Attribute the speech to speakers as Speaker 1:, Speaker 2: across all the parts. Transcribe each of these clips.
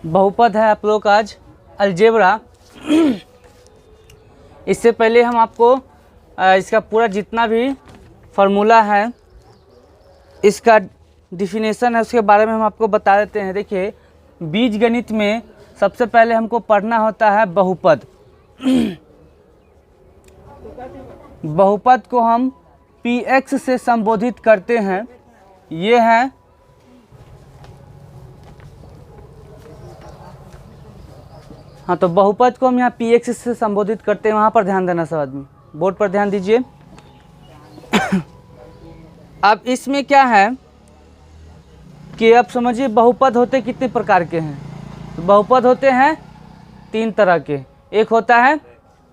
Speaker 1: बहुपद है आप लोग का आज अलजेब्रा। इससे पहले हम आपको इसका पूरा जितना भी फार्मूला है, इसका डिफिनेशन है, उसके बारे में हम आपको बता देते हैं। देखिए, बीजगणित में सबसे पहले हमको पढ़ना होता है बहुपद। बहुपद को हम px से संबोधित करते हैं। ये है हाँ, तो बहुपद को हम यहाँ px से संबोधित करते हैं। वहाँ पर ध्यान देना सब आदमी, बोर्ड पर ध्यान दीजिए। अब इसमें क्या है कि अब समझिए बहुपद होते कितने प्रकार के हैं। बहुपद होते हैं 3 तरह के। एक होता है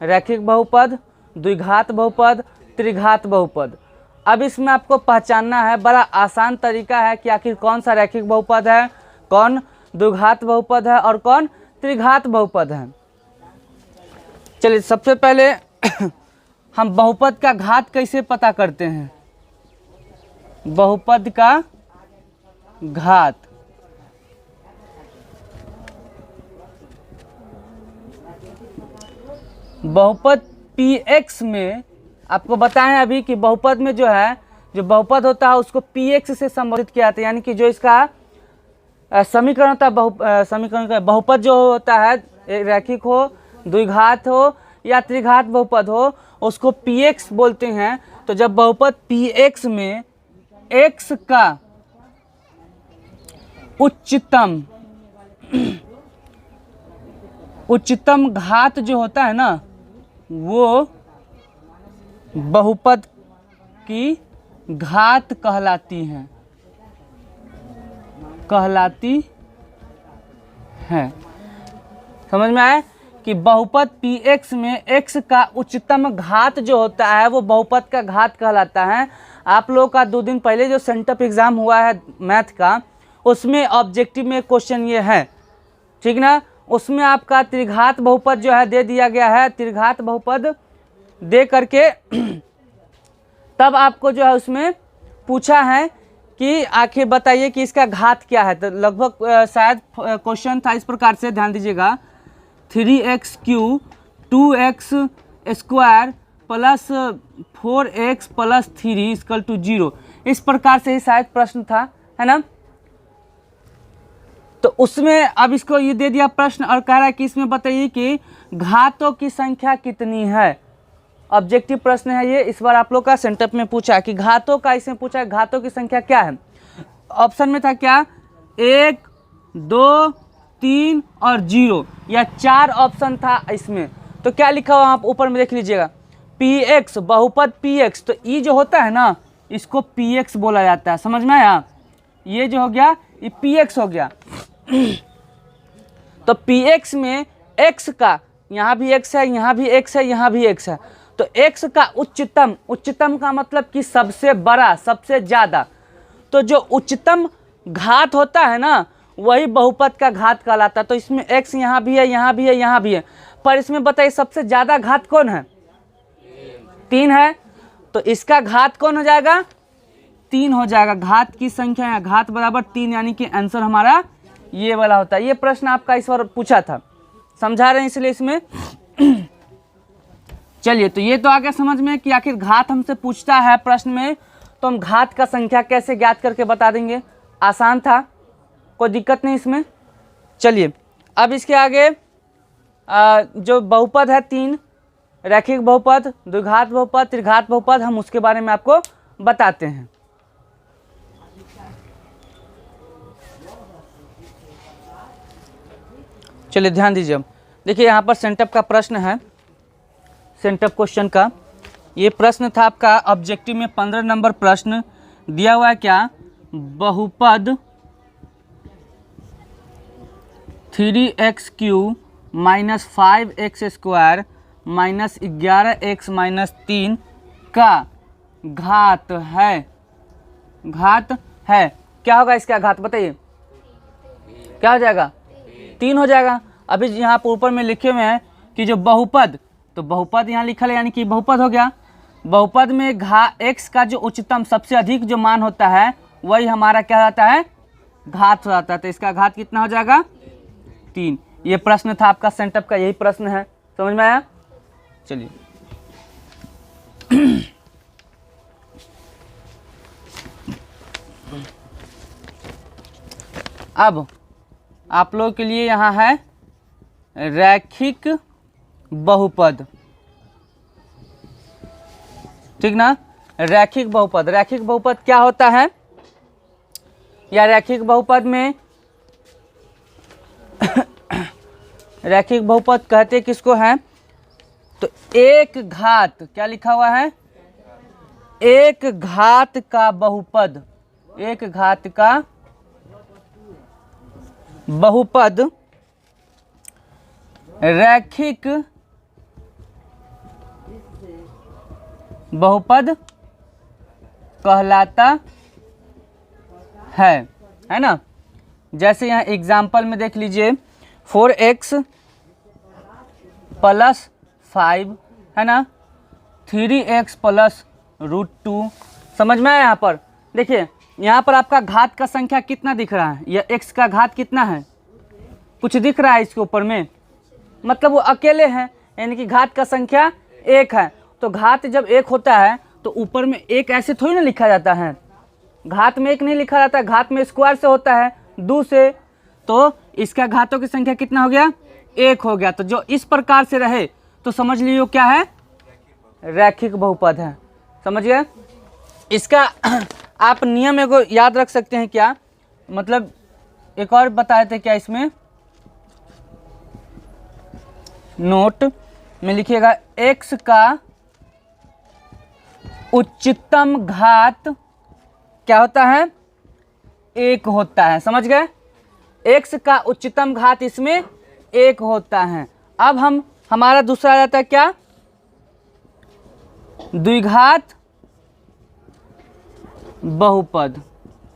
Speaker 1: रैखिक बहुपद, द्विघात बहुपद, त्रिघात बहुपद। अब इसमें आपको पहचानना है, बड़ा आसान तरीका है कि आखिर कौन सा रैखिक बहुपद है, कौन द्विघात बहुपद है और कौन त्रिघात बहुपद है। चलिए, सबसे पहले हम बहुपद का घात कैसे पता करते हैं। बहुपद का घात, बहुपद px में आपको बताएं अभी कि बहुपद में जो है, जो बहुपद होता है उसको px से संबोधित किया जाता है। यानी कि जो इसका समीकरण होता है, समीकरण का बहुपद जो होता है, रैखिक हो, द्विघात हो या त्रिघात बहुपद हो, उसको px बोलते हैं। तो जब बहुपद px में x का उच्चतम घात जो होता है ना, वो बहुपद की घात कहलाती है, समझ में आए कि बहुपद px में x का उच्चतम घात जो होता है वो बहुपद का घात कहलाता है। आप लोगों का 2 दिन पहले जो सेंटअप एग्जाम हुआ है मैथ का, उसमें ऑब्जेक्टिव में क्वेश्चन ये है, ठीक ना। उसमें आपका त्रिघात बहुपद जो है दे दिया गया है। त्रिघात बहुपद दे करके तब आपको जो है उसमें पूछा है कि आखिर बताइए कि इसका घात क्या है। तो लगभग शायद क्वेश्चन था इस प्रकार से, ध्यान दीजिएगा, 3x³ 2x² plus 4x plus 3 equal to 0। इस प्रकार से ही शायद प्रश्न था, है ना। तो उसमें अब इसको ये दे दिया प्रश्न और कह रहा है कि इसमें बताइए कि घातों की संख्या कितनी है। ऑब्जेक्टिव प्रश्न है ये, इस बार आप लोग का सेंटअप में पूछा कि घातों का, इसमें पूछा है घातों की संख्या क्या है। ऑप्शन में था क्या, 1, 2, 3 और 0, या 4 ऑप्शन था इसमें। तो क्या लिखा हुआ आप ऊपर में देख लीजिएगा, px, बहुपद px। तो ई जो होता है ना, इसको px बोला जाता है, समझ में आया। ये जो हो गया ये px हो गया। तो px में x का, यहाँ भी x है, यहाँ भी x है, यहाँ भी x है। तो x का उच्चतम, उच्चतम का मतलब कि सबसे बड़ा, सबसे ज़्यादा। तो जो उच्चतम घात होता है ना, वही बहुपद का घात कहलाता है। तो इसमें x यहाँ भी है, यहाँ भी है, यहाँ भी है, पर इसमें बताइए सबसे ज़्यादा घात कौन है, 3 है। तो इसका घात कौन हो जाएगा, 3 हो जाएगा। घात की संख्या है, घात बराबर 3, यानी कि आंसर हमारा ये वाला होता है। ये प्रश्न आपका इस बार पूछा था, समझा रहे हैं इसलिए इसमें। चलिए, तो ये तो आ गया समझ में कि आखिर घात हमसे पूछता है प्रश्न में, तो हम घात का संख्या कैसे ज्ञात करके बता देंगे। आसान था, कोई दिक्कत नहीं इसमें। चलिए, अब इसके आगे जो बहुपद है 3, रैखिक बहुपद, द्विघात बहुपद, त्रिघात बहुपद, हम उसके बारे में आपको बताते हैं। चलिए ध्यान दीजिए। देखिए, यहाँ पर सेंटअप का प्रश्न है, सेंटअप क्वेश्चन का ये प्रश्न था आपका ऑब्जेक्टिव में। 15 नंबर प्रश्न दिया हुआ है क्या, बहुपद 3x³ minus 5x² minus 11x minus 3 का घात है। घात है, क्या होगा इसका घात बताइए, क्या हो जाएगा, 3 हो जाएगा। अभी यहाँ पर ऊपर में लिखे हुए हैं कि जो बहुपद, तो बहुपद यहाँ लिखा है यानी कि बहुपद हो गया। बहुपद में x का जो उच्चतम, सबसे अधिक जो मान होता है, वही हमारा क्या रहता है, घात हो जाता है। तो इसका घात कितना हो जाएगा, 3। ये प्रश्न था आपका सेंटअप का, यही प्रश्न है, समझ में आया। चलिए अब आप लोगों के लिए यहाँ है रैखिक बहुपद, ठीक ना। रैखिक बहुपद, रैखिक बहुपद क्या होता है, या रैखिक बहुपद में रैखिक बहुपद कहते किसको हैं, तो एक घात, क्या लिखा हुआ है, एक घात का बहुपद, एक घात का बहुपद रैखिक बहुपद कहलाता है ना। जैसे यहाँ एग्जाम्पल में देख लीजिए 4x + 5 है ना, 3x + √2, समझ में आया। यहाँ पर देखिए, यहाँ पर आपका घात का संख्या कितना दिख रहा है, या x का घात कितना है, कुछ दिख रहा है इसके ऊपर में, मतलब वो अकेले हैं, यानी कि घात का संख्या 1 है। तो घात जब 1 होता है तो ऊपर में 1 ऐसे थोड़ी ना लिखा जाता है, घात में 1 नहीं लिखा जाता है, घात में स्क्वायर से होता है, 2 से। तो इसका घातों की संख्या कितना हो गया, 1 हो गया। तो जो इस प्रकार से रहे तो समझ लीजिए क्या है, रैखिक बहुपद है, समझ गए। इसका आप नियम एगो याद रख सकते हैं, क्या मतलब, एक और बताए थे क्या इसमें, नोट में लिखिएगा, x का उच्चतम घात क्या होता है, 1 होता है, समझ गए। x का उच्चतम घात इसमें 1 होता है। अब हमारा दूसरा आ जाता है क्या, द्विघात बहुपद,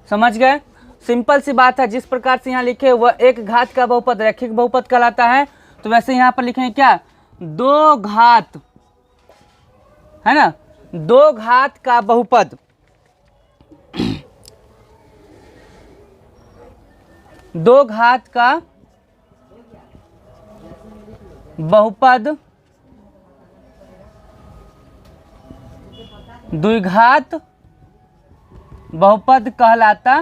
Speaker 1: समझ गए। सिंपल सी बात है, जिस प्रकार से यहाँ लिखे वह एक घात का बहुपद रैखिक बहुपद कहलाता है, तो वैसे यहाँ पर लिखेंगे क्या, 2 घात, है ना, 2 घात का बहुपद, 2 घात का बहुपद द्विघात बहुपद कहलाता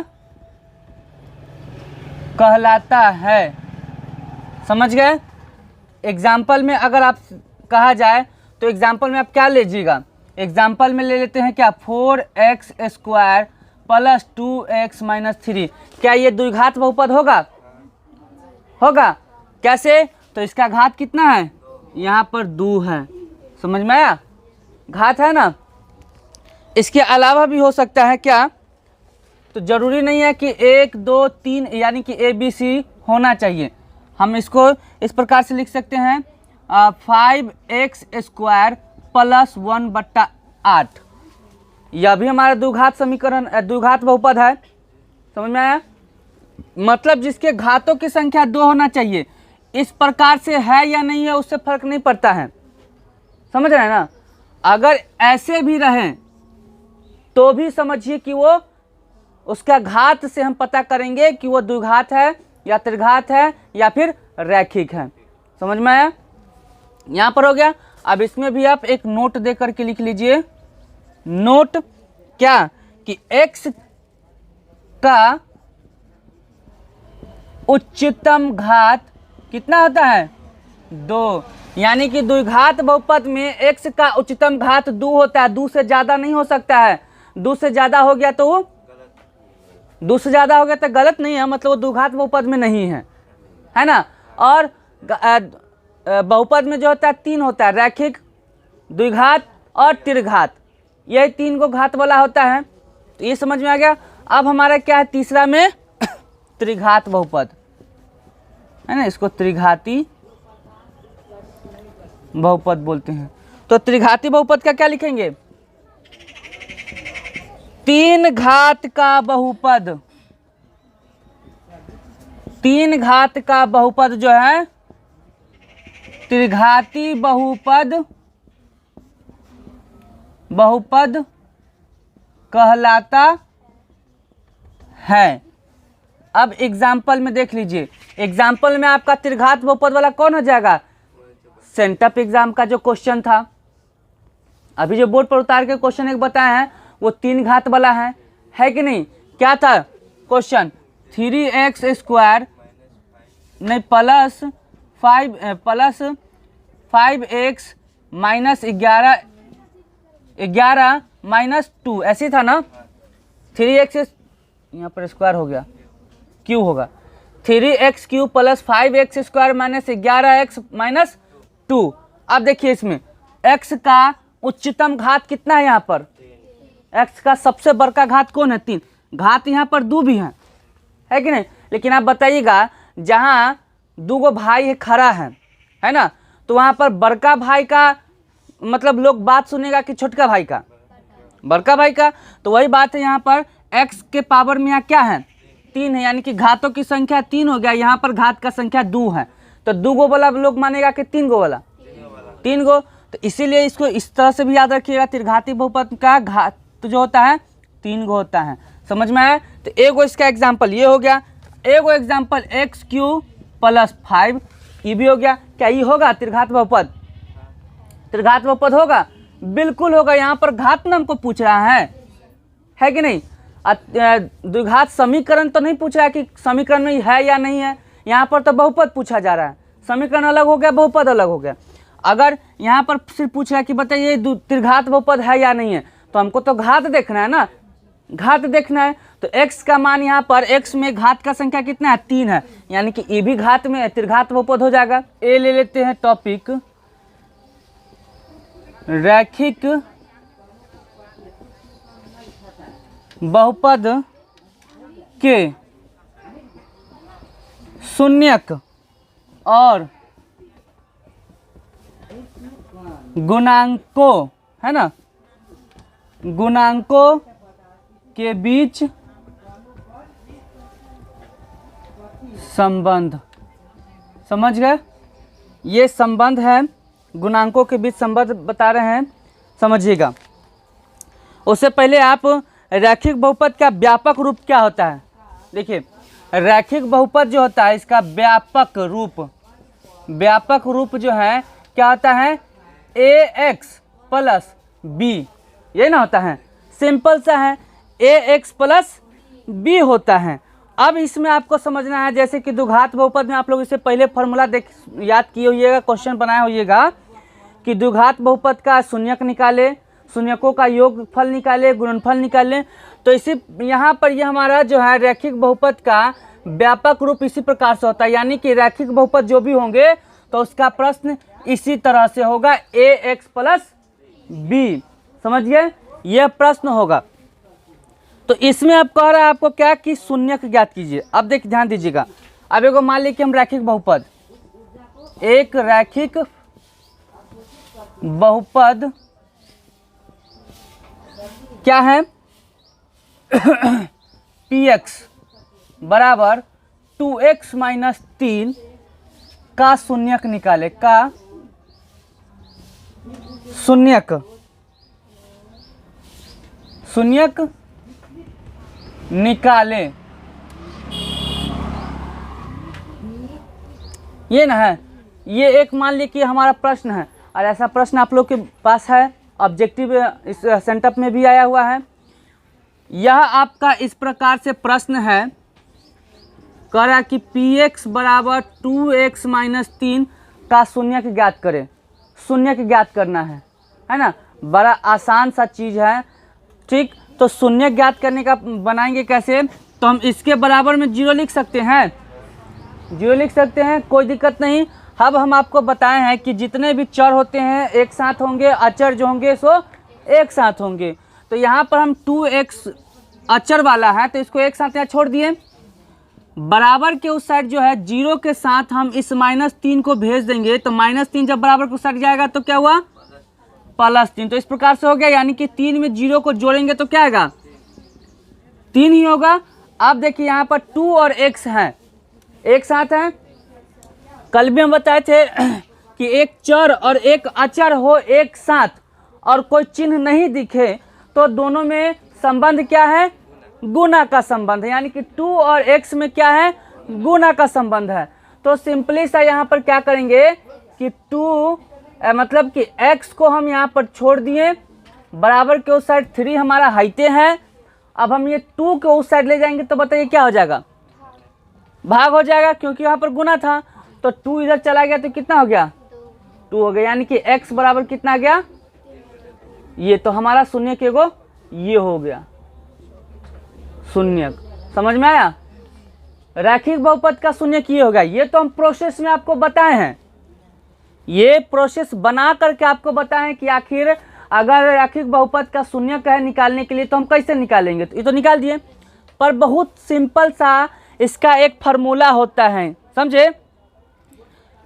Speaker 1: है, समझ गए। एग्जाम्पल में अगर आप कहा जाए तो एग्जाम्पल में आप क्या लीजिएगा, एग्जाम्पल में ले लेते हैं क्या, 4x² + 2x - 3, क्या ये द्विघात बहुपद होगा, होगा कैसे, तो इसका घात कितना है, यहाँ पर 2 है, समझ में आया, घात है ना। इसके अलावा भी हो सकता है क्या, तो जरूरी नहीं है कि 1 2 3 यानी कि ABC होना चाहिए, हम इसको इस प्रकार से लिख सकते हैं 5x² + 1/8, यह भी हमारा द्विघात समीकरण, द्विघात बहुपद है, समझ में आया। मतलब जिसके घातों की संख्या 2 होना चाहिए, इस प्रकार से है या नहीं है उससे फर्क नहीं पड़ता है, समझ रहे हैं ना। अगर ऐसे भी रहें तो भी समझिए कि वो, उसका घात से हम पता करेंगे कि वो द्विघात है या त्रिघात है या फिर रैखिक है, समझ में आया। यहाँ पर हो गया। अब इसमें भी आप एक नोट दे करके लिख लीजिए, नोट क्या, कि x का उच्चतम घात कितना होता है, 2, यानी कि द्विघात बहुपद में x का उच्चतम घात 2 होता है, 2 से ज़्यादा नहीं हो सकता है, 2 से ज़्यादा हो गया तो 2 से ज़्यादा हो गया तो गलत नहीं है, मतलब वो द्विघात बहुपद में नहीं है ना। और बहुपद में जो होता है 3 होता है, रैखिक, द्विघात और त्रिघात, यही 3 को घात वाला होता है, तो ये समझ में आ गया। अब हमारा क्या है, तीसरा में त्रिघात बहुपद है ना, इसको त्रिघाती बहुपद बोलते हैं। तो त्रिघाती बहुपद का क्या लिखेंगे, 3 घात का बहुपद, 3 घात का बहुपद जो है त्रिघाती बहुपद कहलाता है। अब एग्जाम्पल में देख लीजिए, एग्जाम्पल में आपका त्रिघात बहुपद वाला कौन हो जाएगा, सेंटअप एग्जाम का जो क्वेश्चन था, अभी जो बोर्ड पर उतार के क्वेश्चन एक बताए हैं वो 3 घात वाला है कि नहीं। क्या था क्वेश्चन, 3x² नहीं प्लस 5x माइनस 11 माइनस 2 ऐसे था ना। 3x यहाँ पर स्क्वायर हो गया, क्यू होगा 3x³ plus 5x² minus 11x minus 2। अब देखिए इसमें x का उच्चतम घात कितना है, यहाँ पर x का सबसे बड़का घात कौन है, 3। घात यहाँ पर 2 भी है कि नहीं। लेकिन आप बताइएगा जहाँ 2 भाई खड़ा है ना, तो वहाँ पर बड़का भाई का मतलब लोग बात सुनेगा कि छोटका भाई का, बड़का भाई का। तो वही बात है यहाँ पर x के पावर में यहाँ क्या है, 3 है, यानी कि घातों की संख्या 3 हो गया। यहाँ पर घात का संख्या 2 है, तो 2 गो वाला लोग मानेगा कि 3 गो वाला, 3 गो। तो इसीलिए इसको इस तरह से भी याद रखिएगा, त्रिघाती बहुपद का घात तो जो होता है 3 गो होता है। समझ में आया। तो एगो इसका एग्जाम्पल ये हो गया, एगो एग्जाम्पल x³ प्लस 5 ये भी हो गया। क्या ये होगा त्रिघात बहुपद, त्रिघात बहुपद होगा, बिल्कुल होगा। यहाँ पर घात ना हमको पूछ रहा है कि नहीं। द्विघात समीकरण तो नहीं पूछ रहा है कि समीकरण में है या नहीं है, यहाँ पर तो बहुपद पूछा जा रहा है। समीकरण अलग हो गया, बहुपद अलग हो गया। अगर यहाँ पर सिर्फ पूछ रहा है कि बताइए त्रिघात बहुपद है या नहीं है, तो हमको तो घात देखना है ना, घात देखना है। तो x का मान यहाँ पर x में घात का संख्या कितना है, 3 है, यानी कि ये भी घात में त्रिघात बहुपद हो जाएगा। ए ले लेते हैं टॉपिक, रैखिक बहुपद के शून्यक और गुणांकों है ना, गुणांकों के बीच संबंध। समझ गए, ये संबंध है, गुणांकों के बीच संबंध बता रहे हैं, समझिएगा। उससे पहले आप रैखिक बहुपद का व्यापक रूप क्या होता है देखिए। रैखिक बहुपद जो होता है इसका व्यापक रूप जो है क्या होता है, ax प्लस b, ये ना होता है, सिंपल सा है, ax प्लस b होता है। अब इसमें आपको समझना है, जैसे कि द्विघात बहुपद में आप लोग इससे पहले फॉर्मूला याद किए होइएगा, क्वेश्चन बनाया होइएगा कि द्विघात बहुपद का शून्यक निकाले, शून्यकों का योगफल निकाले, गुणनफल निकाले। तो इसी यहाँ पर ये हमारा जो है रैखिक बहुपद का व्यापक रूप इसी प्रकार से होता है, यानी कि रैखिक बहुपद जो भी होंगे तो उसका प्रश्न इसी तरह से होगा, ax प्लस b। समझिए, यह प्रश्न होगा। तो इसमें अब कह रहा है आपको क्या कि शून्यक ज्ञात कीजिए। अब देखिए ध्यान दीजिएगा, अब एगो मान लीजिए कि हम रैखिक बहुपद, एक रैखिक बहुपद क्या है px बराबर 2x माइनस 3 का शून्यक निकाले, का शून्यक निकाले, ये ना है। ये एक मान लीजिए कि हमारा प्रश्न है, और ऐसा प्रश्न आप लोग के पास है, ऑब्जेक्टिव इस सेंटअप में भी आया हुआ है। यह आपका इस प्रकार से प्रश्न है, कह रहा है कि px बराबर 2x माइनस 3 का शून्यक ज्ञात करें। शून्यक ज्ञात करना है ना, बड़ा आसान सा चीज़ है, ठीक। तो शून्यक ज्ञात करने का बनाएंगे कैसे, तो हम इसके बराबर में 0 लिख सकते हैं, 0 लिख सकते हैं, कोई दिक्कत नहीं। अब हम आपको बताए हैं कि जितने भी चर होते हैं एक साथ होंगे, अचर जो होंगे सो एक साथ होंगे। तो यहाँ पर हम 2x अचर वाला है तो इसको एक साथ यहाँ छोड़ दिए, बराबर के उस साइड जो है 0 के साथ हम इस -3 को भेज देंगे। तो -3 जब बराबर के उस साइड जाएगा तो क्या हुआ, +3। तो इस प्रकार से हो गया, यानी कि 3 में 0 को जोड़ेंगे तो क्या आएगा, 3 ही होगा। अब देखिए यहाँ पर 2 और x है, एक साथ है। कल भी हम बताए थे कि एक चर और एक अचर हो एक साथ और कोई चिन्ह नहीं दिखे तो दोनों में संबंध क्या है, गुना का संबंध है, यानी कि 2 और x में क्या है, गुना का संबंध है। तो सिंपली सा यहाँ पर क्या करेंगे कि 2 मतलब कि x को हम यहाँ पर छोड़ दिए, बराबर के उस साइड 3 हमारा हाइटे है। अब हम ये 2 को उस साइड ले जाएंगे तो बताइए क्या हो जाएगा, भाग हो जाएगा, क्योंकि यहाँ पर गुना था। तो 2 इधर चला गया तो कितना हो गया, 2 हो गया, यानी कि x बराबर कितना आ गया, ये तो हमारा शून्य के गो ये हो गया शून्य। समझ में आया, रैखिक बहुपद का शून्य ये होगा। ये तो हम प्रोसेस में आपको बताए हैं, ये प्रोसेस बना करके आपको बताएं कि आखिर अगर रैखिक बहुपद का शून्य है निकालने के लिए तो हम कैसे निकालेंगे। तो ये तो निकाल दिए, पर बहुत सिंपल सा इसका एक फार्मूला होता है, समझे।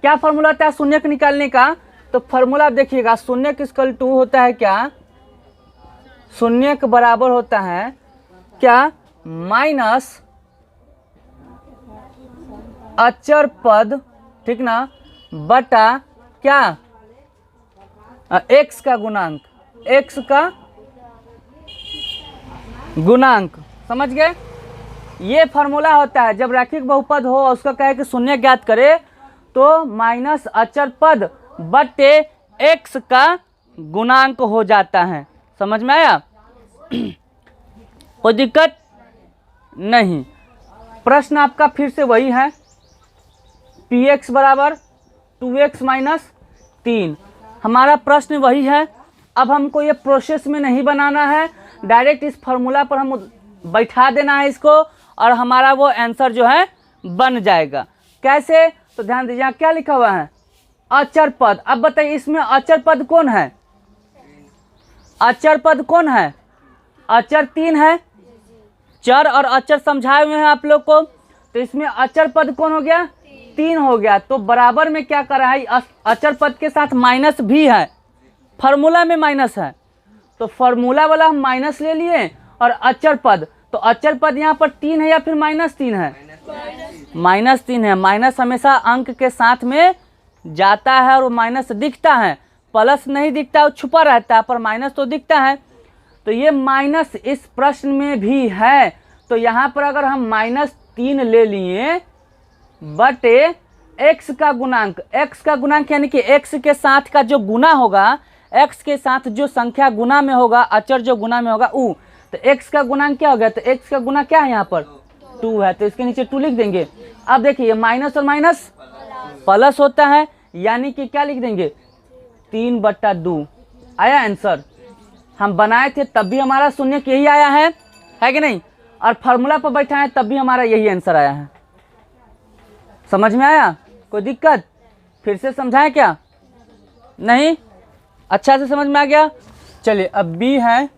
Speaker 1: क्या फार्मूला होता है शून्य निकालने का, तो फार्मूला देखिएगा, शून्य इक्वल टू होता है क्या, शून्य के बराबर होता है क्या, माइनस अचर पद, ठीक ना, बटा क्या, x का गुणांक, x का गुणांक। समझ गए, ये फार्मूला होता है जब रैखिक बहुपद हो और उसका कहे कि शून्य ज्ञात करे तो माइनस अचर पद बटे x का गुणांक हो जाता है। समझ में आया, कोई दिक्कत नहीं। प्रश्न आपका फिर से वही है, px बराबर 2x माइनस 3, हमारा प्रश्न वही है। अब हमको ये प्रोसेस में नहीं बनाना है, डायरेक्ट इस फार्मूला पर हम बैठा देना है इसको और हमारा वो आंसर जो है बन जाएगा। कैसे, तो ध्यान दीजिए यहाँ क्या लिखा हुआ है, अचर पद। अब बताइए इसमें अचर पद कौन है, अचर पद कौन है, अचर 3 है, चर और अचर समझाए हुए हैं आप लोग को। तो इसमें अचर पद कौन हो गया, 3 हो गया। तो बराबर में क्या कर रहा है, अचर पद के साथ माइनस भी है, फार्मूला में माइनस है, तो फार्मूला वाला हम माइनस ले लिए और अचर पद, तो अचर पद यहाँ पर 3 है या फिर -3 है, -3 है। माइनस हमेशा अंक के साथ में जाता है और माइनस दिखता है, प्लस नहीं दिखता, वो छुपा रहता है, पर माइनस तो दिखता है। तो ये माइनस इस प्रश्न में भी है, तो यहाँ पर अगर हम -3 ले लिए बटे x का गुणांक, x का गुणांक यानी कि x के साथ का जो गुना होगा, x के साथ जो संख्या गुना में होगा, अचर जो गुना में होगा उ, तो x का गुणांक क्या हो गया, तो x का गुना क्या है यहाँ पर 2 है, तो इसके नीचे 2 लिख देंगे। अब देखिए माइनस और माइनस प्लस होता है, यानी कि क्या लिख देंगे 3/2। आया आंसर, हम बनाए थे तब भी हमारा शून्य यही आया है कि नहीं, और फार्मूला पर बैठा है तब भी हमारा यही आंसर आया है। समझ में आया, कोई दिक्कत, फिर से समझाएं क्या, नहीं, अच्छा से समझ में आ गया। चलिए अब बी है,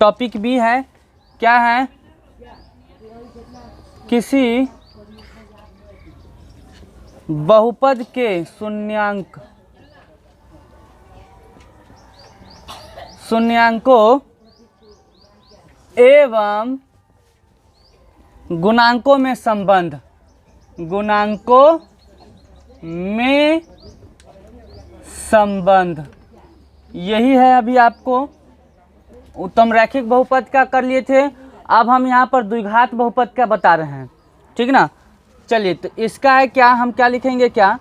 Speaker 1: टॉपिक बी है, क्या है, किसी बहुपद के शून्यांकों एवं गुणांकों में संबंध, गुणांकों में संबंध, यही है। अभी आपको उत्तम रैखिक बहुपद का कर लिए थे, अब हम यहाँ पर द्विघात बहुपद का बता रहे हैं, ठीक ना। चलिए तो इसका है क्या, हम क्या लिखेंगे क्या,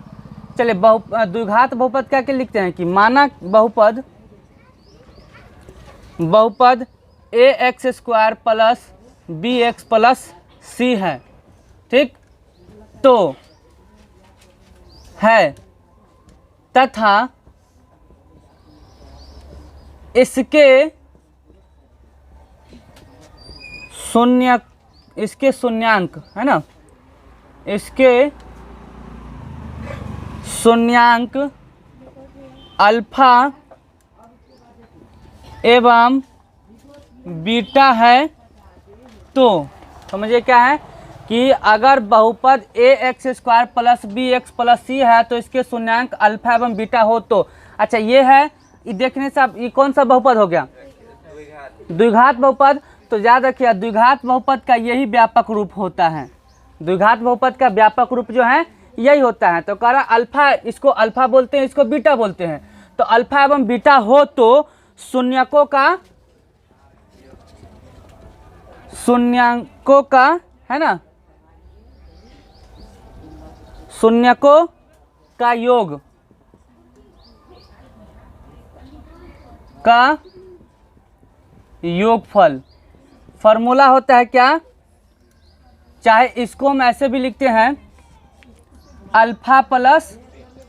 Speaker 1: चलिए द्विघात बहुपद का क्या लिखते हैं कि माना बहुपद ax² plus bx plus c है, ठीक, तो है तथा इसके शून्यांक है ना, इसके शून्यांक अल्फा एवं बीटा है। तो समझिए क्या है कि अगर बहुपद ax² plus bx plus c है तो इसके शून्यांक अल्फा एवं बीटा हो तो, अच्छा ये है, ये देखने से ये कौन सा बहुपद हो गया, द्विघात बहुपद। तो याद रखिए द्विघात बहुपद का यही व्यापक रूप होता है, द्विघात बहुपद का व्यापक रूप जो है यही होता है। तो कह रहा अल्फा, इसको अल्फा बोलते हैं, इसको बीटा बोलते हैं, तो अल्फा एवं बीटा हो तो शून्यकों का शून्यकों का, है ना, शून्यकों का योग का योगफल। फॉर्मूला होता है क्या, चाहे इसको हम ऐसे भी लिखते हैं, अल्फा प्लस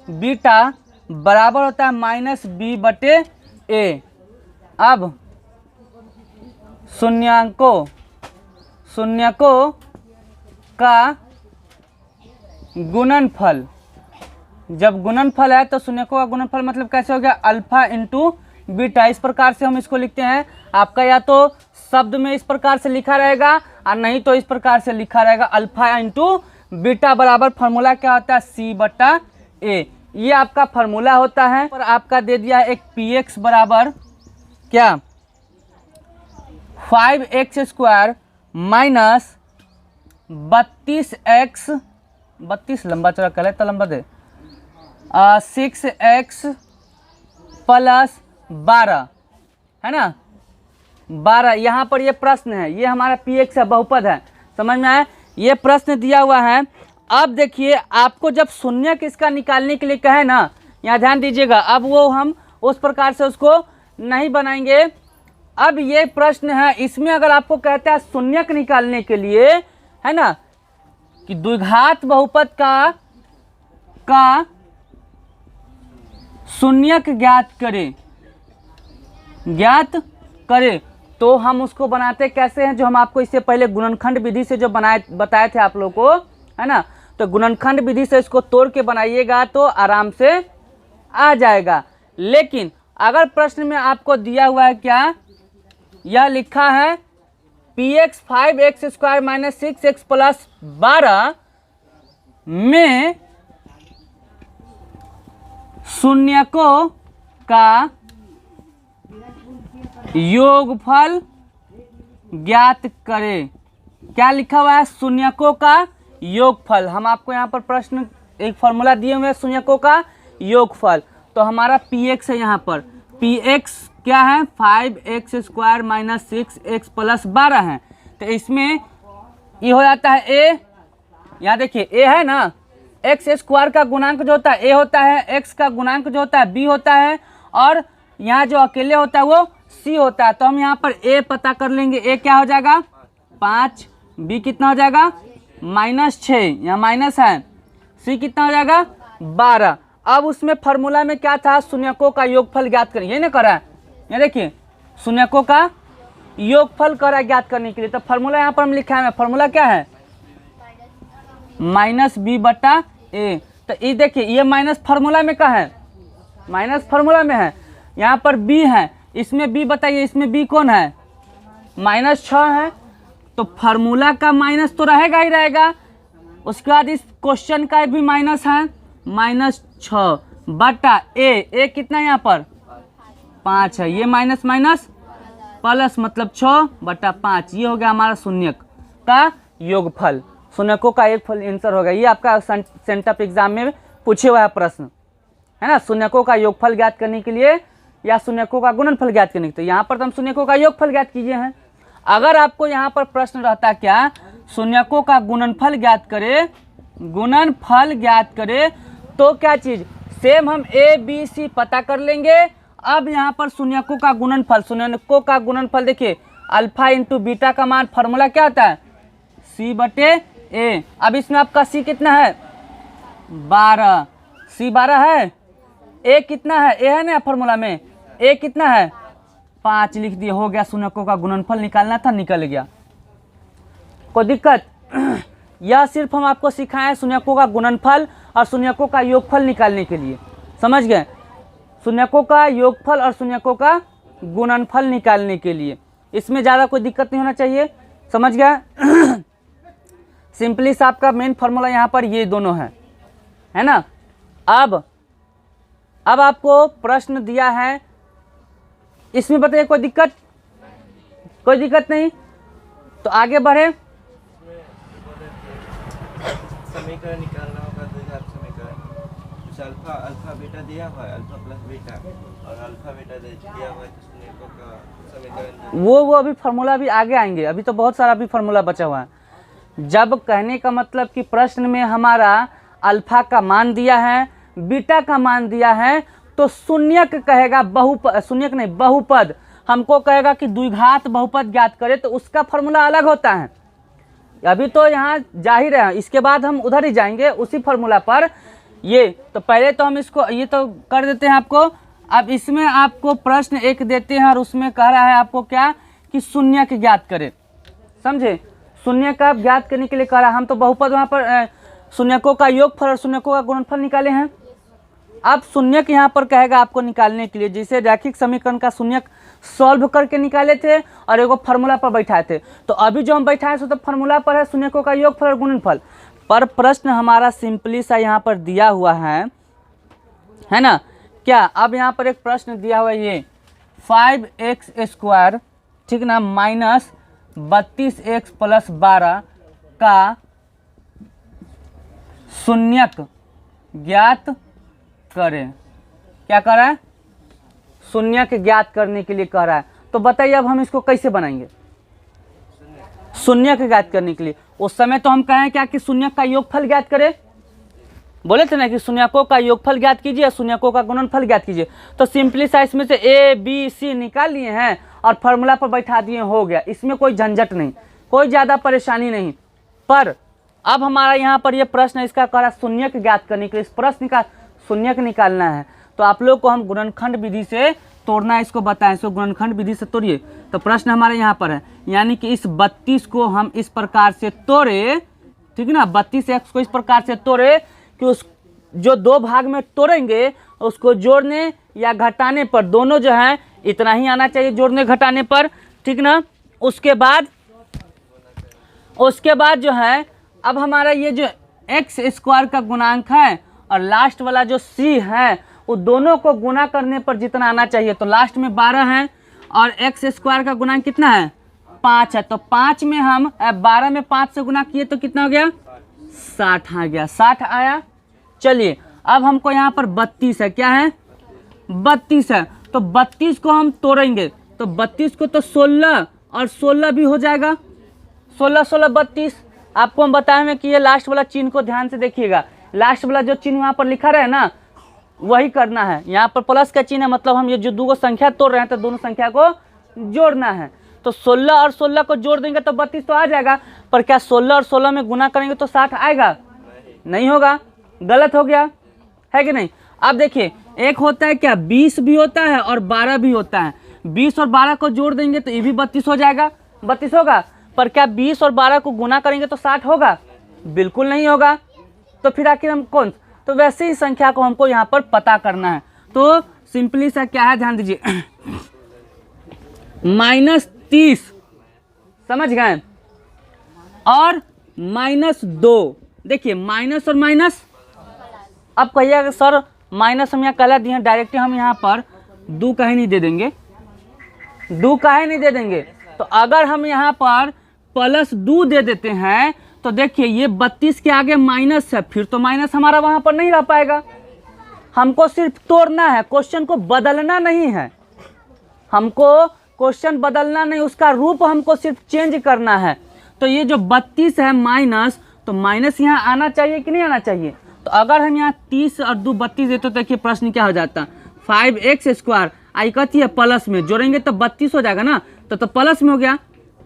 Speaker 1: बीटा बराबर होता है माइनस बी बटे ए। अब शून्यकों का गुणनफल, जब गुणनफल है तो शून्यकों का गुणनफल मतलब कैसे हो गया, अल्फा इंटू बीटा। इस प्रकार से हम इसको लिखते हैं। आपका या तो शब्द में इस प्रकार से लिखा रहेगा और नहीं तो इस प्रकार से लिखा रहेगा, अल्फा इंटू बीटा बराबर फार्मूला क्या होता है, सी बटा ए। ये आपका फार्मूला होता है। और आपका दे दिया है एक पी एक्स बराबर क्या, 5x² माइनस 32x, 32 लंबा चौड़ा कर तो लंबा दे, 6x प्लस 12, है ना, 12। यहाँ पर ये प्रश्न है, ये हमारा पी एक्स है, बहुपद है, समझ में आया। ये प्रश्न दिया हुआ है। अब देखिए आपको जब शून्यक इसका निकालने के लिए कहे ना, यहाँ ध्यान दीजिएगा, अब वो हम उस प्रकार से उसको नहीं बनाएंगे। अब ये प्रश्न है, इसमें अगर आपको कहता है शून्यक निकालने के लिए, है ना, कि द्विघात बहुपद का शून्यक ज्ञात करे, तो हम उसको बनाते कैसे हैं, जो हम आपको इससे पहले गुणनखंड विधि से जो बताए थे आप लोग को, है ना। तो गुणनखंड विधि से इसको तोड़ के बनाइएगा तो आराम से आ जाएगा। लेकिन अगर प्रश्न में आपको दिया हुआ है क्या, यह लिखा है P x 5x² minus 6x plus 12 में शून्यकों का योगफल ज्ञात करें। क्या लिखा हुआ है, शून्यकों का योगफल। हम आपको यहाँ पर प्रश्न एक फॉर्मूला दिए हुए हैं शून्यकों का योगफल। तो हमारा पी एक्स है, यहाँ पर पी एक्स क्या है, 5x² माइनस 6x प्लस 12 है। तो इसमें ये हो जाता है ए, यहाँ देखिए ए है ना, x² का गुणांक जो होता है ए होता है, x का गुणांक जो होता है बी होता है, और यहाँ जो अकेले होता है वो सी होता है। तो हम यहाँ पर ए पता कर लेंगे, ए क्या हो जाएगा 5, बी कितना हो जाएगा -6, यहाँ माइनस है, सी कितना हो जाएगा 12। अब उसमें फार्मूला में क्या था, शून्यकों का योगफल ज्ञात करें, ये ना करा है, ये देखिए शून्यकों का योगफल करा ज्ञात करने के लिए। तो फार्मूला यहाँ पर हम लिखा है, फार्मूला क्या है माइनस बी बटा ए। तो ये देखिए ये माइनस फार्मूला में का है, माइनस फार्मूला में है, यहाँ पर बी है, इसमें बी बताइए, इसमें बी कौन है -6 है। तो फार्मूला का माइनस तो रहेगा ही रहेगा। उसके बाद इस क्वेश्चन का भी माइनस है, -6 बटा ए कितना यहाँ पर 5 है, ये माइनस माइनस प्लस मतलब 6 बटा 5, ये हो गया हमारा शून्यक का योगफल। शून्यकों का एक फल आंसर होगा। ये आपका सेंटअप एग्जाम में पूछे हुआ है प्रश्न, है ना, शून्यकों का योगफल ज्ञात करने के लिए या शून्यकों का गुणनफल ज्ञात करने के लिए। तो यहाँ पर तो हम शून्यकों का योगफल ज्ञात कीजिए हैं। अगर आपको यहाँ पर प्रश्न रहता क्या, शून्यकों का गुणनफल ज्ञात करे, तो क्या चीज सेम हम ए बी सी पता कर लेंगे। अब यहाँ पर शून्यकों का गुणनफल देखिए, अल्फा इंटू बीटा का मान फार्मूला क्या होता है सी बटे ए। अब इसमें आपका सी कितना है 12, सी 12 है, ए कितना है, ए है ना फार्मूला में, ए कितना है 5 लिख दिए, हो गया। शून्यकों का गुणनफल निकालना था, निकल गया, कोई दिक्कत। यह सिर्फ हम आपको सिखाए शून्यकों का गुणनफल और शून्यकों का योगफल निकालने के लिए, समझ गए, शून्यकों का योगफल और शून्यकों का गुणनफल निकालने के लिए। इसमें ज़्यादा कोई दिक्कत नहीं होना चाहिए, समझ गया। सिंपली सा आपका मेन फार्मूला यहाँ पर ये दोनों है ना। अब आपको प्रश्न दिया है, इसमें बताइए कोई दिक्कत नहीं, तो आगे बढ़े।
Speaker 2: समीकरण निकालना होगा, द्विघात जैसे अल्फा अल्फा बीटा दिया हुआ है, अल्फा प्लस बीटा और अल्फा बीटा दिया हुआ है, तो शून्यकों का समीकरण
Speaker 1: वो अभी फार्मूला भी आगे आएंगे, अभी तो बहुत सारा अभी फार्मूला बचा हुआ है। जब कहने का मतलब कि प्रश्न में हमारा अल्फा का मान दिया है, बीटा का मान दिया है, तो शून्यक कहेगा बहुपद, शून्यक नहीं बहुपद, हमको कहेगा कि द्विघात बहुपद ज्ञात करे, तो उसका फार्मूला अलग होता है। अभी तो यहाँ जाहिर है, इसके बाद हम उधर ही जाएंगे उसी फार्मूला पर। ये तो पहले तो हम इसको ये तो कर देते हैं आपको। अब इसमें आपको प्रश्न एक देते हैं और उसमें कह रहा है आपको क्या कि शून्यक ज्ञात करें, समझे? शून्यक आप ज्ञात करने के लिए कह रहा है। हम तो बहुपद वहाँ पर शून्यकों का योगफल और शून्यकों का गुणनफल निकाले हैं। अब शून्यक यहाँ पर कहेगा आपको निकालने के लिए, जैसे रैखिक समीकरण का शून्यक सॉल्व करके निकाले थे और एगो फार्मूला पर बैठाए थे, तो अभी जो हम बैठाए सो तो फार्मूला पर है शून्यकों का योगफल और गुणनफल। पर प्रश्न हमारा सिंपली सा यहाँ पर दिया हुआ है ना क्या? अब यहाँ पर एक प्रश्न दिया हुआ है ये 5x², ठीक ना, माइनस 32x प्लस 12 का शून्यक ज्ञात करें। क्या कर रहा है? शून्यक ज्ञात करने के लिए कह रहा है। तो बताइए अब हम इसको कैसे बनाएंगे शून्यक ज्ञात करने के लिए? उस समय तो हम कहें क्या कि शून्यक का योगफल ज्ञात करें, बोले थे ना कि शून्यकों का योगफल ज्ञात कीजिए, शून्यकों का गुणनफल ज्ञात कीजिए। तो सिंपली सा इसमें से ए बी सी निकाल लिए हैं और फार्मूला पर बैठा दिए, हो गया। इसमें कोई झंझट नहीं, कोई ज़्यादा परेशानी नहीं। पर अब हमारा यहाँ पर ये प्रश्न इसका कह रहा शून्यक ज्ञात करने के लिए, इस प्रश्न का शून्यक निकालना है। तो आप लोग को हम गुणनखंड विधि से तोड़ना है, इसको बताएं। इसको गुणनखंड विधि से तोड़िए। तो प्रश्न हमारे यहाँ पर है, यानी कि इस 32 को हम इस प्रकार से तोड़े, ठीक है ना, 32x को इस प्रकार से तोड़े कि उस जो दो भाग में तोड़ेंगे उसको जोड़ने या घटाने पर दोनों जो है इतना ही आना चाहिए, जोड़ने घटाने पर, ठीक ना। उसके बाद जो है अब हमारा ये जो x² का गुणांक है और लास्ट वाला जो c है वो दोनों को गुना करने पर जितना आना चाहिए। तो लास्ट में 12 है और x² का गुणांक कितना है? 5 है। तो 5 में हम 12 में 5 से गुना किए तो कितना हो गया? 60 आ गया, 60 आया। चलिए अब हमको यहाँ पर 32 है, क्या है? 32 है। तो 32 को हम तोड़ेंगे तो 32 को तो 16 और 16 भी हो जाएगा, 16 16 32। आपको हम बताए हैं कि ये लास्ट वाला चिन्ह को ध्यान से देखिएगा, लास्ट वाला जो चिन्ह वहाँ पर लिखा रहे ना वही करना है। यहाँ पर प्लस का चिन्ह है, मतलब हम ये जो दो संख्या तोड़ रहे हैं तो दोनों संख्या को जोड़ना है। तो 16 और 16 को जोड़ देंगे तो 32 तो आ जाएगा, पर क्या 16 और 16 में गुना करेंगे तो 60 आएगा? नहीं होगा, गलत हो गया, है कि नहीं। अब देखिए एक होता है क्या 20 भी होता है और 12 भी होता है। 20 और 12 को जोड़ देंगे तो ये भी 32 हो जाएगा, 32 होगा। पर क्या 20 और 12 को गुना करेंगे तो 60 होगा? बिल्कुल नहीं होगा। तो फिर आखिर हम कौन, तो वैसे ही संख्या को हमको यहाँ पर पता करना है। तो सिंपली सा क्या है, ध्यान दीजिए, -30 समझ गए और -2। देखिए माइनस और माइनस, अब कहिएगा सर माइनस हम यहाँ कला दिए हैं, डायरेक्टली हम यहाँ पर 2 काहे नहीं दे देंगे, 2 काहे नहीं दे देंगे। तो अगर हम यहाँ पर +2 दे देते हैं तो देखिए ये 32 के आगे माइनस है, फिर तो माइनस हमारा वहाँ पर नहीं रह पाएगा। हमको सिर्फ तोड़ना है, क्वेश्चन को बदलना नहीं है, हमको क्वेश्चन बदलना नहीं, उसका रूप हमको सिर्फ चेंज करना है। तो ये जो 32 है माइनस, तो माइनस यहाँ आना चाहिए कि नहीं आना चाहिए? तो अगर हम यहाँ 30 और 2 32 देते तो देखिए प्रश्न क्या हो जाता, 5x² आई कहती है प्लस में जोड़ेंगे तो 32 हो जाएगा ना, तो प्लस में हो गया,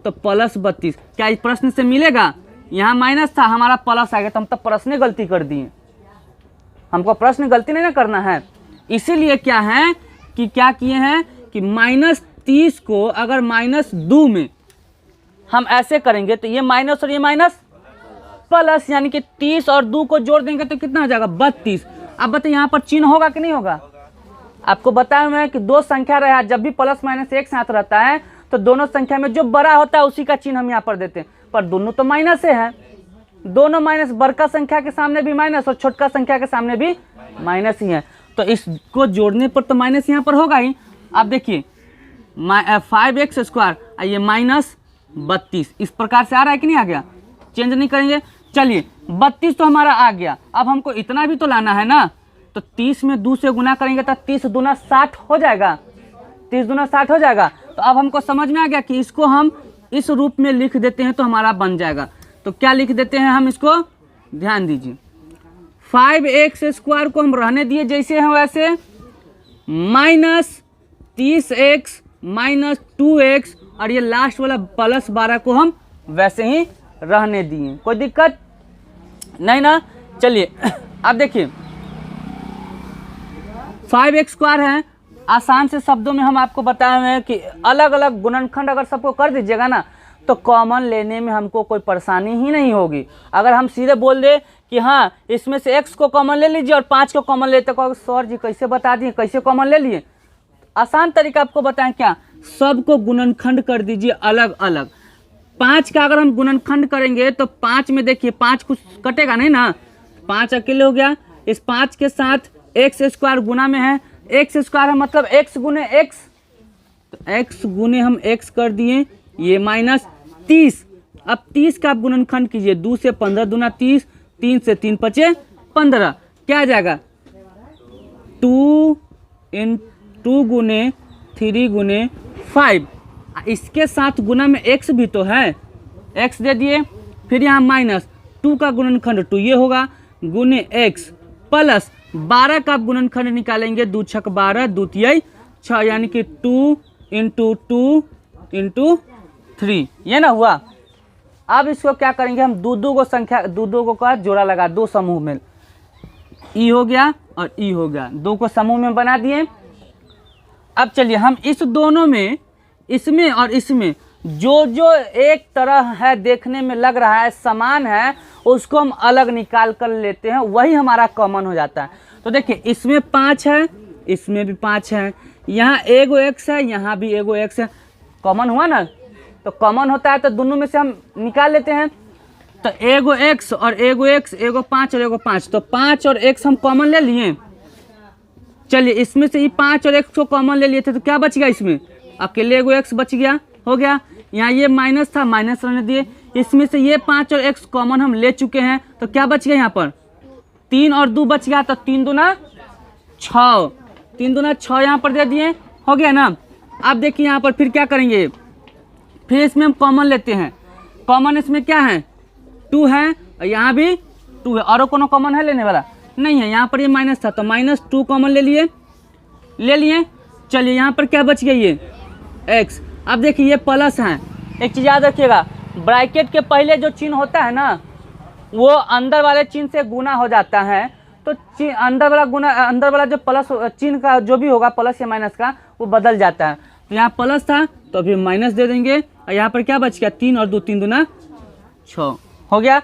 Speaker 1: तो +32। क्या इस प्रश्न से मिलेगा? यहाँ माइनस था, हमारा प्लस आ गया, तो हम तो प्रश्न गलती कर दिए। हमको प्रश्न गलती नहीं ना करना है, इसीलिए क्या है कि क्या किए हैं कि -30 को अगर -2 में हम ऐसे करेंगे तो ये माइनस और ये माइनस प्लस, यानी कि 30 और 2 को जोड़ देंगे तो कितना हो जाएगा? 32। अब बताइए यहाँ पर चिन्ह होगा कि नहीं होगा? आपको बताया मैं कि दो संख्या रहा, जब भी प्लस माइनस एक साथ रहता है तो दोनों संख्या में जो बड़ा होता है उसी का चिन्ह हम यहाँ पर देते हैं। पर दोनों तो माइनस से है, दोनों माइनस, बड़का संख्या के सामने भी माइनस और छोटका संख्या के सामने भी माइनस ही है, तो इसको जोड़ने पर तो माइनस यहाँ पर होगा ही। अब देखिए 5x² ये -32 इस प्रकार से आ रहा है कि नहीं आ गया? चेंज नहीं करेंगे। चलिए 32 तो हमारा आ गया, अब हमको इतना भी तो लाना है ना, तो 30 में 2 से गुना करेंगे तो 30 दूना 60 हो जाएगा, 30 दूना 60 हो जाएगा। तो अब हमको समझ में आ गया कि इसको हम इस रूप में लिख देते हैं तो हमारा बन जाएगा। तो क्या लिख देते हैं हम इसको, ध्यान दीजिए, 5x² को हम रहने दिए जैसे हैं वैसे, -30x -2x और ये लास्ट वाला +12 को हम वैसे ही रहने दिए। कोई दिक्कत नहीं ना। चलिए अब देखिए 5x² है, आसान से शब्दों में हम आपको बताए हुए हैं कि अलग अलग गुणनखंड अगर सबको कर दीजिएगा ना तो कॉमन लेने में हमको कोई परेशानी ही नहीं होगी। अगर हम सीधे बोल दे कि हाँ इसमें से x को कॉमन ले लीजिए और 5 को कॉमन लेते, कहोगे सर जी कैसे बता दिए, कैसे कॉमन ले लिए। आसान तरीका आपको बताएं क्या, सबको गुणनखंड कर दीजिए अलग अलग। 5 का अगर हम गुणनखंड करेंगे तो 5 में देखिए 5 कुछ कटेगा नहीं ना, 5 अकेले हो गया। इस 5 के साथ x² गुना में है, x² है मतलब x गुने x, तो x गुने हम x कर दिए, ये -30। अब 30 का आप गुणनखंड कीजिए, 2 से 15 दूना 30, 3 से 3 × 5 = 15, क्या आ जाएगा 2 गुने 3 गुने 5। इसके साथ गुना में x भी तो है, x दे दिए, फिर यहाँ -2 का गुणनखंड 2 ये होगा गुने x प्लस 12 का आप गुणनखंड निकालेंगे, 2 × 6 = 12, 2 × 3 = 6 यानी कि 2 × 2 × 3, ये ना हुआ। अब इसको क्या करेंगे हम, दो को संख्या दो का जोड़ा लगा, 2 समूह में ई हो गया और ई हो गया, 2 को समूह में बना दिए। अब चलिए हम इस दोनों में, इसमें और इसमें जो एक तरह है देखने में लग रहा है समान है, उसको हम अलग निकाल कर लेते हैं, वही हमारा कॉमन हो जाता है। तो देखिए इसमें 5 है, इसमें भी 5 है, यहाँ एगो x है, यहाँ भी एगो x है, कॉमन हुआ ना। तो कॉमन होता है तो दोनों में से हम निकाल लेते हैं। तो एगो x और एगो x, एगो 5 और एगो 5, तो 5 और x हम कॉमन ले लिए। चलिए इसमें से ये 5 और x को कॉमन ले लिए थे तो क्या बच गया, इसमें अकेले एगो x बच गया, हो गया। यहाँ ये माइनस था, माइनस रहने दिए। इसमें से ये 5 और x कॉमन हम ले चुके हैं तो क्या बच गया, यहाँ पर 3 और 2 बच गया, तो 3 दूना 6, 3 दूना 6 यहाँ पर दे दिए, हो गया ना। अब देखिए यहाँ पर फिर क्या करेंगे, फिर इसमें हम कॉमन लेते हैं। कॉमन इसमें क्या है, 2 है और यहाँ भी 2 है, और कोनो कॉमन है लेने वाला नहीं है। यहाँ पर ये माइनस था तो -2 कॉमन ले लिए। चलिए यहाँ पर क्या बच गया, ये x। अब देखिए ये प्लस है, एक चीज़ याद रखिएगा, ब्रैकेट के पहले जो चिन्ह होता है ना वो अंदर वाले चिन्ह से गुना हो जाता है। तो अंदर वाला जो प्लस चिन्ह का जो भी होगा प्लस या माइनस का वो बदल जाता है। तो यहाँ प्लस था तो अभी माइनस दे देंगे और यहाँ पर क्या बच गया, 3 और 2 3 दूना 6, हो गया।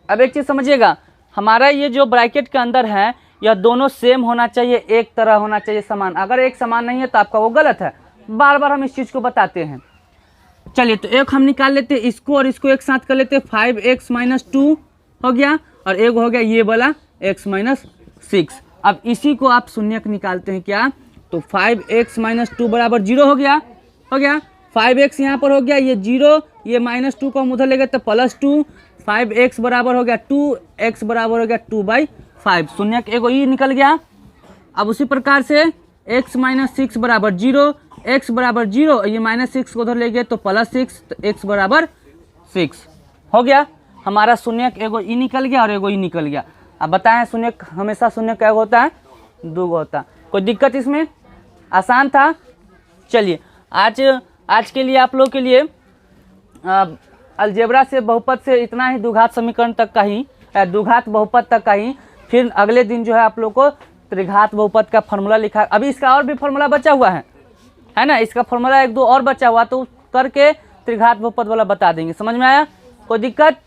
Speaker 1: अब एक चीज़ समझिएगा, हमारा ये जो ब्रैकेट के अंदर है यह दोनों सेम होना चाहिए, एक तरह होना चाहिए, समान। अगर एक समान नहीं है तो आपका वो गलत है, बार बार हम इस चीज़ को बताते हैं। चलिए तो एक हम निकाल लेते हैं, इसको और इसको एक साथ कर लेते हैं, 5x - 2 हो गया और एक हो गया ये वाला x - 6। अब इसी को आप शून्यक निकालते हैं क्या, तो 5x - 2 = 0 हो गया, 5x यहाँ पर हो गया ये 0, ये -2 को हम उधर ले गए तो +2, 5x बराबर हो गया 2, x बराबर हो गया 2/5, शून्यक एगो ई निकल गया। अब उसी प्रकार से x - 6 = 0, x = 0, ये -6 को उधर ले गए तो +6, तो x = 6 हो गया। हमारा शून्यक एगो ई निकल गया और एगो ई निकल गया। अब बताएं शून्यक हमेशा शून्यक क्या होता है, 2 होता है। कोई दिक्कत इसमें, आसान था। चलिए आज के लिए आप लोग के लिए अलजेब्रा से बहुपद से इतना ही, द्विघात समीकरण तक का ही, द्विघात बहुपद तक का ही। फिर अगले दिन जो है आप लोग को त्रिघात बहुपद का फॉर्मूला लिखा, अभी इसका और भी फॉर्मूला बचा हुआ है ना, इसका फॉर्मूला 1 2 और बचा हुआ तो करके त्रिघात बहुपद वाला बता देंगे। समझ में आया, कोई दिक्कत।